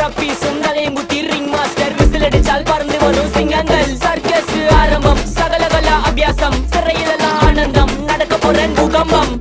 தப்பி சொன்னாலே முத்தி ரிங் மாஸ்டர் விசிலடிச்சால் பறந்து வரும் சிங்கங்கள் சர்க்கஸ் ஆரம்பம் சகலகல அபியாசம் சிறையிலெல்லாம் ஆனந்தம் நடக்க போற பூகம்பம்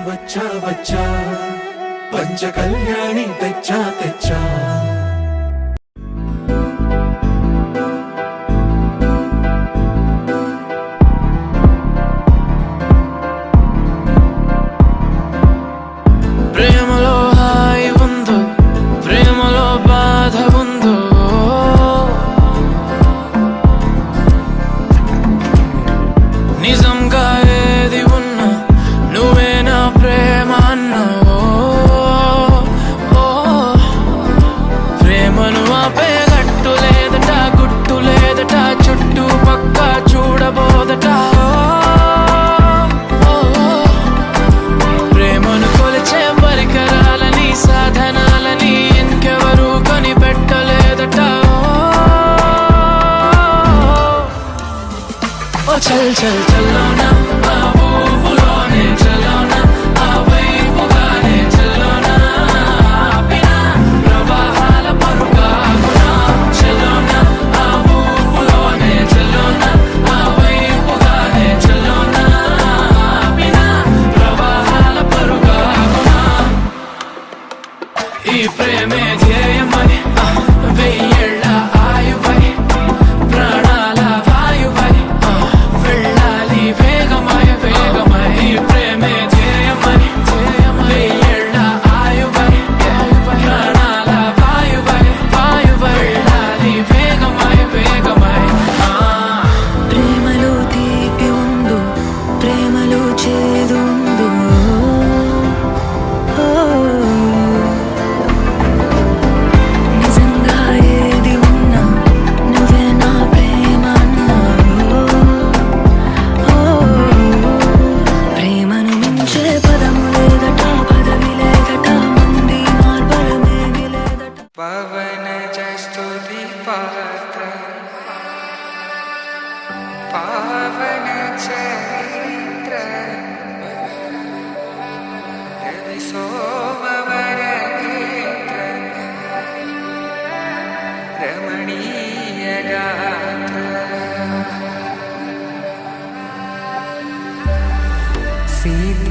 వచ్చా వచ్చా పంచ కళ్యాణి తెచ్చా తెచ్చా ప్రేమలో హాయి ఉందో ప్రేమలో బాధ ఉందో నిజంగా ఏది ఉన్నా నువ్వే నా ప్రేమ అన్నావో ప్రేమను ఆపే గట్టు లేదట గుట్టు లేదట చుట్టూ పక్క చూడబోదట ప్రేమను కొలిచే పరికరాలని సాధనాలని ఇంకెవరూ కనిపెట్టలేదట ఓ చల్ చల్ చల్లోనా ఆ ఊపులోనే చల్లోనా ఆ వైపుగానే చల్లోనా ఆపినా ప్రవాహాల పరుగాగునా చల్లోనా ఆ ఊపులోనే చల్లోనా ఆ వైపుగానే చల్లోనా ఆపినా ప్రవాహాల పరుగాగునా ఈ ప్రేమే ధ్యేయమని వెయ్యేళ్ళ ఆయువై ప్రాణాల వాయువై వెళ్ళాలి వేగమయ వేగమై ఈ ప్రేమే ధ్యేయమని వెయ్యేళ్ళ ఆయువై ప్రాణాల వాయువై వాయువై వెళ్ళాలి వేగమయ వేగమై ప్రేమలో తీపి ఉందో ప్రేమలో చేదు ఉందో నిజంగా ఏది ఉన్నా నువ్వే నా ప్రేమ అన్నావు ప్రేమను మించే పదము లేదట పదవి లేదట మంది మార్బలమేమి లేదట పవన జస్తుతి పాత్ర పావన చరిత్ర రవి సోమవర నేత్ర రమణీయ గాత్ర సీత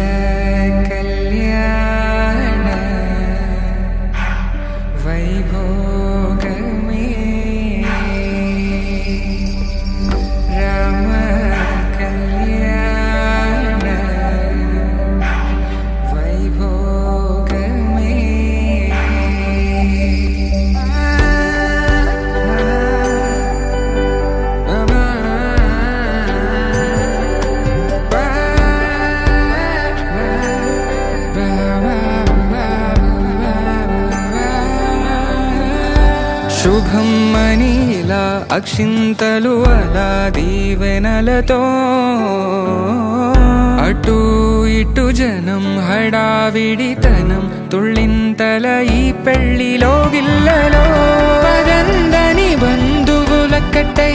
కళ్యాణ వైభోగమే రామ కళ్యాణ వైభోగమే శుభం మనీలా అక్షింతలు అలా దీవెనలతో అటు ఇటు జనం హడావిడితనం తుళ్ళింతల ఈ పెళ్లిలో గిల్లలో పదందని బంధువుల కట్టై